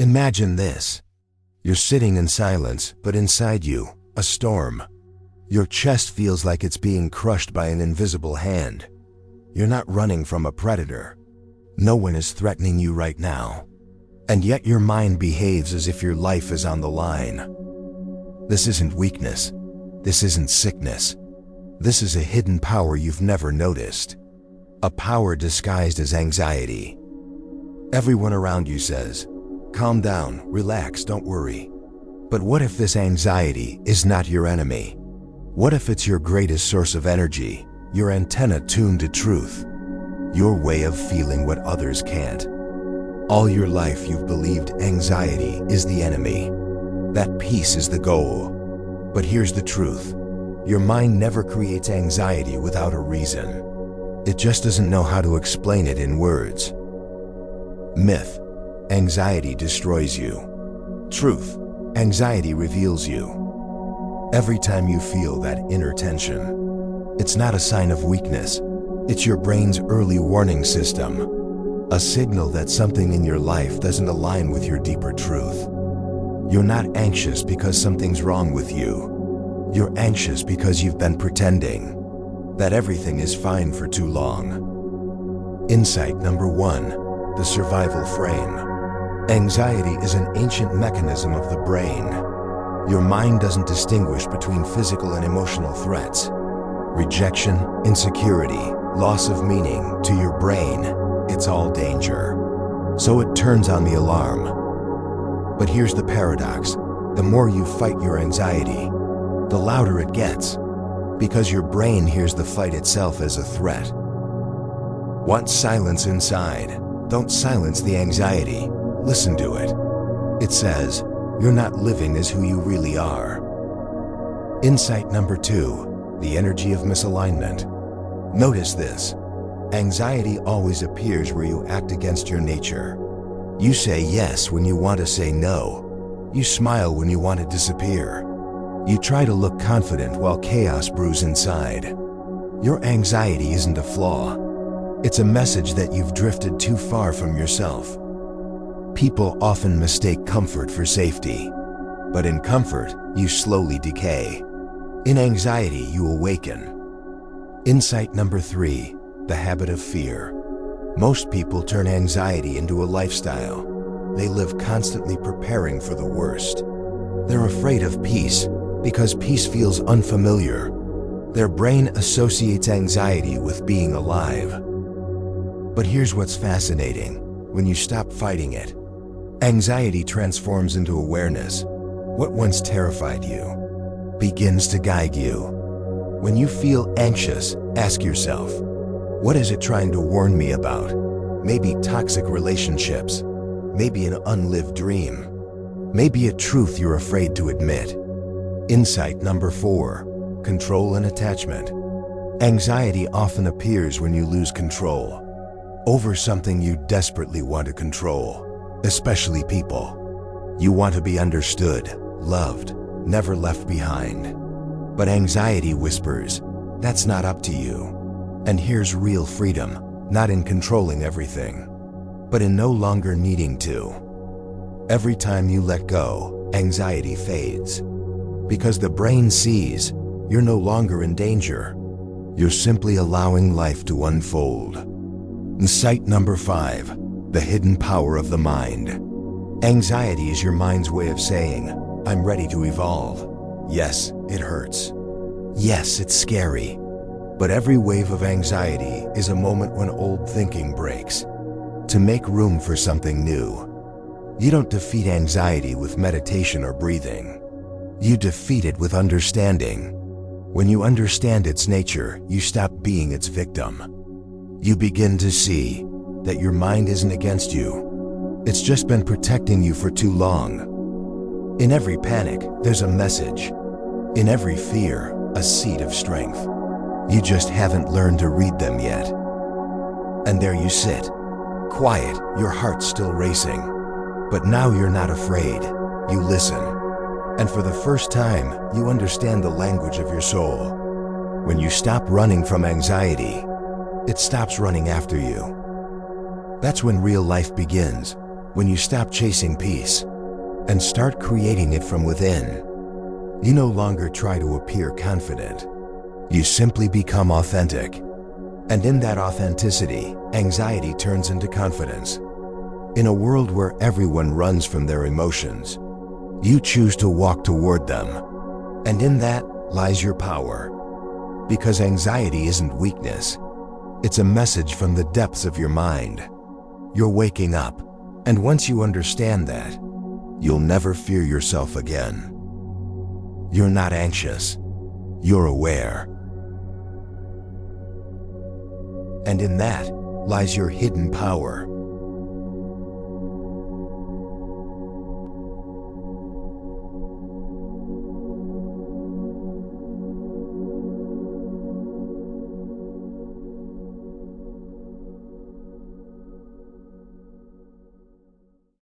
Imagine this. You're sitting in silence, but inside you, a storm. Your chest feels like it's being crushed by an invisible hand. You're not running from a predator. No one is threatening you right now. And yet your mind behaves as if your life is on the line. This isn't weakness. This isn't sickness. This is a hidden power you've never noticed. A power disguised as anxiety. Everyone around you says, "Calm down, relax, don't worry." But what if this anxiety is not your enemy? What if it's your greatest source of energy, your antenna tuned to truth, your way of feeling what others can't? All your life you've believed anxiety is the enemy, that peace is the goal. But here's the truth. Your mind never creates anxiety without a reason. It just doesn't know how to explain it in words. Myth: anxiety destroys you. Truth: anxiety reveals you. Every time you feel that inner tension, it's not a sign of weakness. It's your brain's early warning system, a signal that something in your life doesn't align with your deeper truth. You're not anxious because something's wrong with you. You're anxious because you've been pretending that everything is fine for too long. Insight number 1, the survival frame. Anxiety is an ancient mechanism of the brain. Your mind doesn't distinguish between physical and emotional threats. Rejection, insecurity, loss of meaning. To your brain, it's all danger. So it turns on the alarm. But here's the paradox. The more you fight your anxiety, the louder it gets, because your brain hears the fight itself as a threat. Want silence inside? Don't silence the anxiety. Listen to it. It says, "You're not living as who you really are." Insight number 2, the energy of misalignment. Notice this. Anxiety always appears where you act against your nature. You say yes when you want to say no. You smile when you want to disappear. You try to look confident while chaos brews inside. Your anxiety isn't a flaw. It's a message that you've drifted too far from yourself. People often mistake comfort for safety. But in comfort, you slowly decay. In anxiety, you awaken. Insight number 3, the habit of fear. Most people turn anxiety into a lifestyle. They live constantly preparing for the worst. They're afraid of peace because peace feels unfamiliar. Their brain associates anxiety with being alive. But here's what's fascinating. When you stop fighting it, anxiety transforms into awareness. What once terrified you begins to guide you. When you feel anxious, ask yourself, what is it trying to warn me about? Maybe toxic relationships, maybe an unlived dream, maybe a truth you're afraid to admit. Insight number 4, control and attachment. Anxiety often appears when you lose control over something you desperately want to control, especially people. You want to be understood, loved, never left behind. But anxiety whispers, that's not up to you. And here's real freedom, not in controlling everything, but in no longer needing to. Every time you let go, anxiety fades. Because the brain sees you're no longer in danger. You're simply allowing life to unfold. Insight number 5, the hidden power of the mind. Anxiety is your mind's way of saying, I'm ready to evolve. Yes, it hurts. Yes, it's scary. But every wave of anxiety is a moment when old thinking breaks, to make room for something new. You don't defeat anxiety with meditation or breathing. You defeat it with understanding. When you understand its nature, you stop being its victim. You begin to see that your mind isn't against you. It's just been protecting you for too long. In every panic, there's a message. In every fear, a seed of strength. You just haven't learned to read them yet. And there you sit, quiet, your heart's still racing. But now you're not afraid. You listen. And for the first time, you understand the language of your soul. When you stop running from anxiety, it stops running after you. That's when real life begins. When you stop chasing peace and start creating it from within, you no longer try to appear confident. You simply become authentic. And in that authenticity, anxiety turns into confidence. In a world where everyone runs from their emotions, you choose to walk toward them. And in that lies your power. Because anxiety isn't weakness. It's a message from the depths of your mind. You're waking up. And once you understand that, you'll never fear yourself again. You're not anxious. You're aware. And in that lies your hidden power.